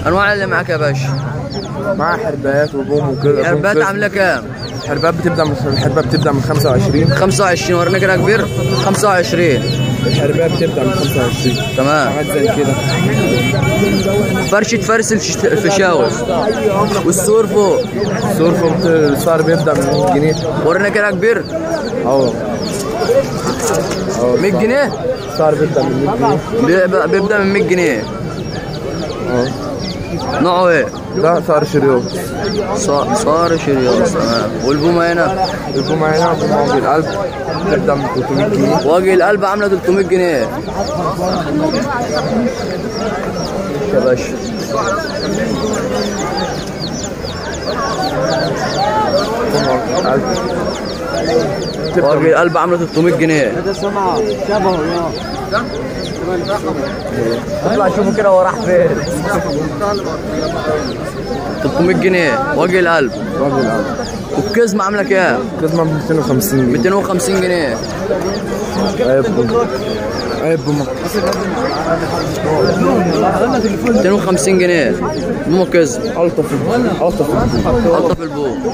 انواع اللي معاك يا باشا؟ مع حربات وبوم وكده. الحربات عامله كام؟ الحربات بتبدا من 25. 25 ورينا كده كبير. 25 الحربات بتبدا من 25. تمام. حاجات زي كده. فرشه فرس الفشاوي والسور فوق. السور فوق السعر بيبدا من 100 جنيه. ورينا كده كبير. 100 جنيه. السعر بيبدا من 100 جنيه. بيبدا من 100 جنيه. نوعه ايه؟ ده صار شريوط. صار شريوط. تمام. والبومه هنا؟ البومه هنا وجه القلب بتبدا من 300 جنيه. وجه القلب عامله 300 جنيه يا باشا. وجه القلب عامله 300 جنيه. اطلع شوفوا كده هو راح فين. 300 جنيه وجه القلب. والكزمه عامله كام؟ الكزمه 250 جنيه. 250 جنيه. عيب بومه 250 جنيه. بومه كزم. الطف البوم.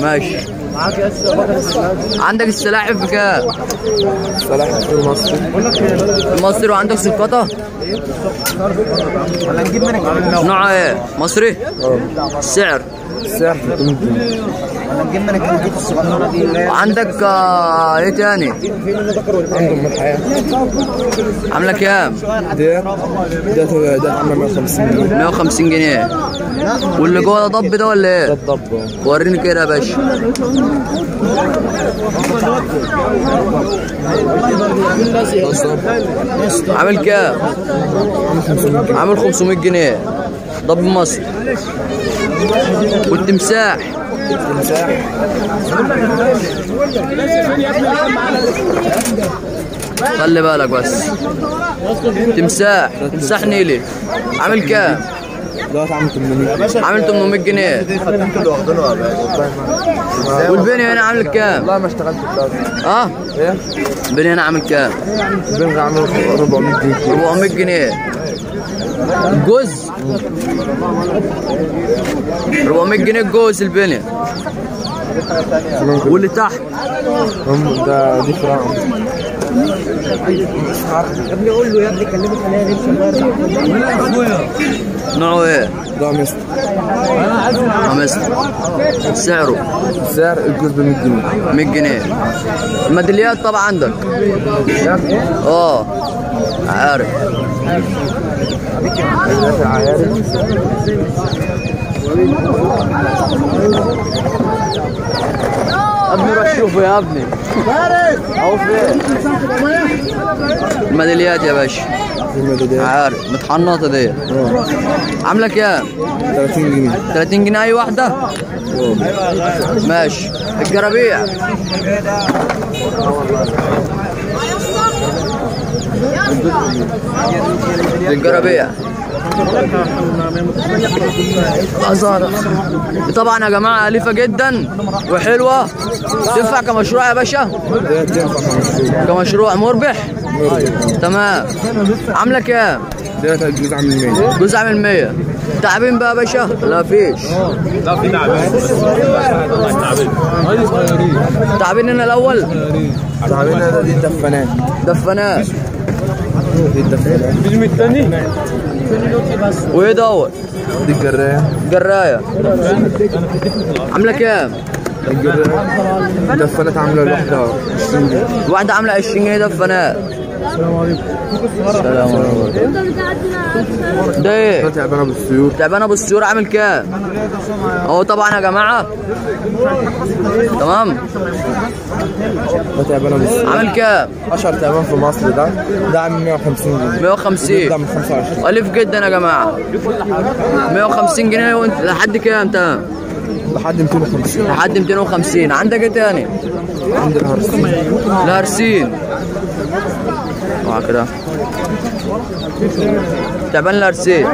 ماشي. عندك السلاحف بكام؟ السلاحف المصري. المصري. وعندك سلقطه؟ نوعها ايه؟ مصري؟ السعر 300 جنيه. وعندك ايه تاني؟ عندهم الحياه عامله كام؟ ده عامله 150 جنيه. 150 جنيه. واللي جوه ده ضب ده ولا ايه؟ ده الضب. وريني كده يا باشا. عامل كام؟ عامل 500 جنيه. ضب مصر. والتمساح؟ خلي بالك بس. تمساح نيلي عامل كام؟ دلوقتي عامل 800. عامل 800 جنيه. والبني هنا عامل كام؟ والله ما اشتغلت دلوقتي. ايه؟ البني هنا عامل كام؟ البني عامل 400 جنيه. 400 جنيه. الجوز 400 جنيه الجوز البني. واللي تحت؟ دي فراعنة. يا ابني قول له يا ابني كلمه خليها نمشي. نوعه ايه؟ ده مستر. سعره؟ سعر الجوز ب 100 جنيه. 100 جنيه. الميداليات طبعا عندك؟ عارف. ابني روح شوفه يا ابني. اهو فين الميداليات يا باشا؟ عارف متحنطه دي. عامله كام؟ 30 جنيه. 30 جنيه اي واحده؟ ماشي. الجرابيع؟ الجرابيع بازار. طبعا يا جماعه اليفه جدا وحلوه. تنفع كمشروع يا باشا؟ كمشروع مربح. تمام. عامله كام؟ ده الجوز عامل 100. جوز عامل 100. تعبين بقى يا باشا؟ لا فيش. لا في تعبين هنا الاول. تعبين هنا. دي دفنات. دي الدفنات. الفيلم الثاني وايه دوت؟ دي جرايه. عامله كام؟ الدفنات عامله الواحده 20 جنيه. الواحده عامله 20 جنيه دفنات. السلام عليكم. ده ايه؟ تعبانه بالسيور. تعبانه بالسيور. عامل كام؟ اهو طبعا يا جماعه. تمام. ده تعبانه بالسيور. عامل كام؟ اشهر تعبان في مصر. ده عامل 150 جنيه. 150. ده من 25. الف جدا يا جماعه. 150 جنيه. وانت لحد كام؟ تمام. لحد 250. لحد 250. عندك ايه تاني؟ عندي الهرسين. كده تعبان الهرسين.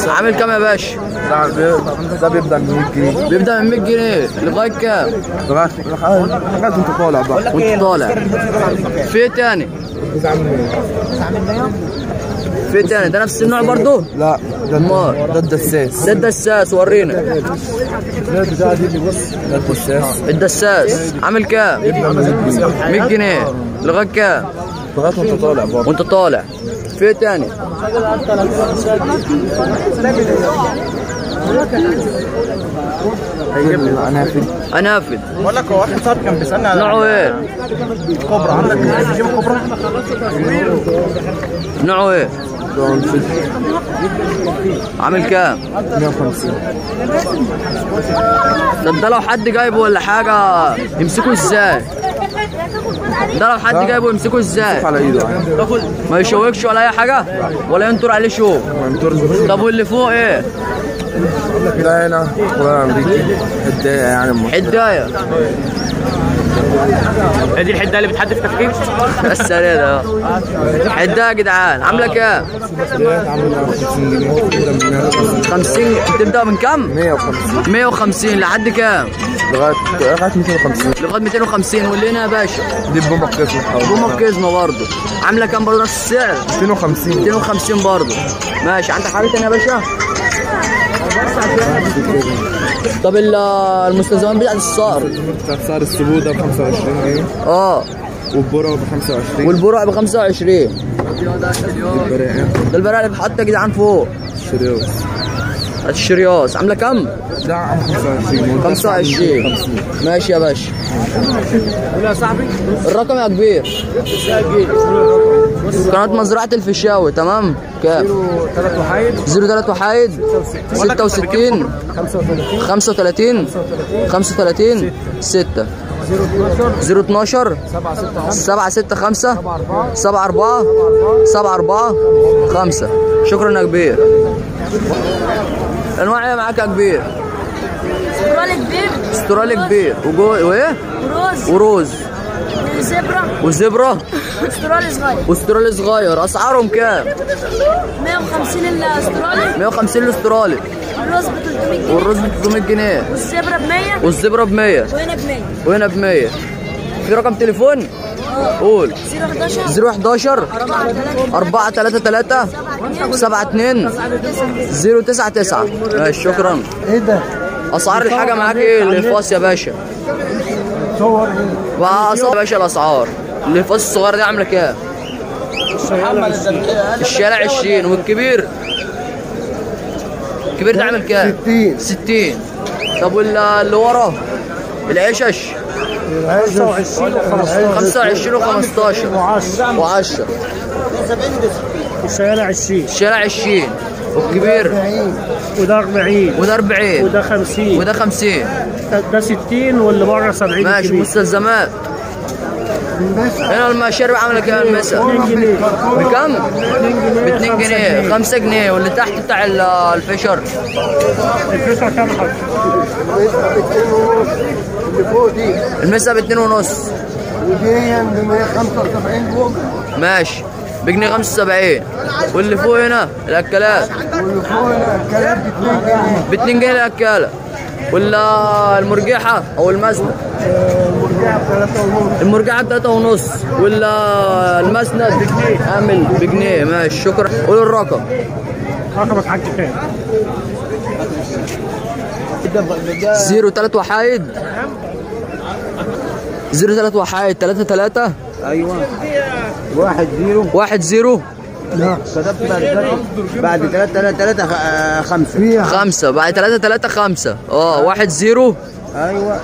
عامل كام يا باشا؟ ده بيبدا من 100 جنيه. بيبدا من 100 جنيه لغايه كام؟ لغايه انت طالع بقى. وانت طالع. في ايه تاني؟ في تاني ده نفس النوع برضه؟ لا امال ده الدساس. ده الدساس، ورينا. ده الدساس الدساس عامل كام؟ 100 جنيه لغايه كام؟ لغايه وانت طالع برضه. وانت طالع. في تاني انافد. بقول لك هو واحد صاحبي كان بيسالني على نوعه ايه؟ كوبرا. عندك تجيب كوبرا؟ نوعه ايه؟ عامل كام؟ 150. طب ده لو حد جايبه ولا حاجه يمسكه ازاي؟ ده لو حد جايبه يمسكه ازاي؟ على ايده يعني. ما يشوكش ولا اي حاجه ولا ينطر عليه شوك؟ طب واللي فوق ايه؟ ده هنا ولا امريكي حدايه يعني. حدايه. هي دي الحده اللي بتحدف تفكير؟ بس ده حدايه يا جدعان عامله كام؟ عامله 50 جنيه. 50. تبدا من كام؟ 150 150 لحد كام؟ لغايه 250. لغايه 250. واللي هنا يا باشا دي بومه قسمه. بومه كزمه برضه عامله كام برضه نفس السعر؟ 250. 250 برضه. ماشي. عندك حاجه ثانيه يا باشا؟ طب المستلزمات بتاعت الصقر؟ بتاعت صقر السبوده ب 25 جنيه. والبرع ب 25. والبرع ب 25. البراءه. ده البراءه اللي بتحط يا جدعان فوق. الشرياس. الشرياس عامله كام؟ ده عام 25. 25. ماشي يا باشا. يا صاحبي الرقم يا كبير. قناة مزرعة الفيشاوي. تمام. كام؟ 3 وحايد 03 وحايد 66 35 35 6 012 765 74 74 5. شكرا يا كبير. انواع ايه معاك يا كبير؟ استرالي كبير. استرالي كبير وايه؟ وروز. وروز وزبرة. وزبرة استرالي صغير. واسترالي صغير. اسعارهم كام؟ 150 الاسترالي. 150 الاسترالي. الروز ب 300 جنيه. والروز ب 300 جنيه. والزبرة ب 100. والزبرة ب 100. وهنا ب 100. وهنا ب 100. في رقم تليفون؟ قول. 011 011 433 72 099. ماشي. شكرا. ايه ده؟ اسعار الحاجه معاك ايه؟ الفاس يا باشا. صور واسعار يا باشا. الاسعار الفاس الصغيره دي عامله كام؟ الشارع 20. والكبير؟ الكبير ده عامل كام؟ 60. طب واللي ورا العشش؟ 25 و15 و10. الشارع 20. الشارع 20. والكبير؟ وده 40. وده 40. وده 50. وده 50. ده 60 واللي بره 70. ماشي. مستلزمات هنا المشارب عامله كام المسا؟ 2 جنيه. بكم؟ ب 2 جنيه 5 جنيه. واللي تحت بتاع الفيشر؟ الفلوس كام حاجه؟ المسا ب 2 ونص. ودي ب 175 فوق. ماشي. بجنيه 75. واللي فوق هنا الاكلات؟ واللي فوق الاكلات ب 2 جنيه. ب 2 جنيه الاكاله. ولا المرجحه او المسند؟ المرجحه ب 3 ونص. ولا المسند عامل بجنيه. ماشي. شكرا. قول الرقم. رقمك حاج كام؟ 03 وحايد 03 وحايد 33 ايوه 10 لا كتبت بعد 3 5 5 بعد 3 3 5 1 0 ايوه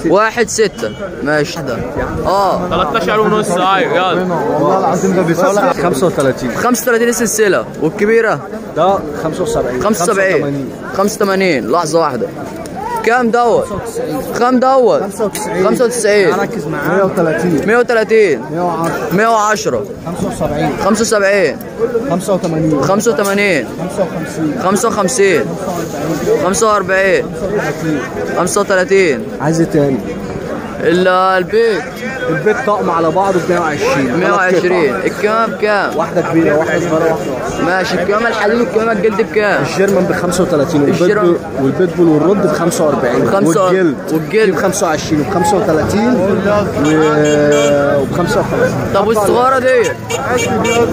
1 6. ماشي. 13 ونص. ايوه يلا. والله العظيم ده بيصلح 35. 35 السلسله. والكبيره؟ ده 75. 85. لحظه واحده. كام دوت؟ كام دوت؟ 95. ركز معايا. 130 110 75 75 85 55 45 35. عايز ايه تاني؟ البيت طقم على بعضه ب 120. 120. الكام بكام؟ واحده كبيره واحده صغيره واحده. ماشي. الكمامه الحديد والكمامه الجلد بكام؟ الجيرمان ب 35 الجيرمان. والبيتبول والرد ب 45 والجلد ب 25 وب 35 وب 55. طب والصغيره ديت؟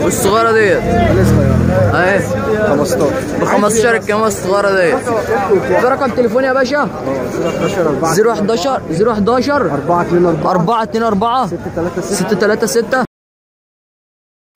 والصغيره ديت؟ اهي 15 ب 15 الكمامه الصغيره ديت. في رقم تليفون يا باشا؟ 011 011 424 424 636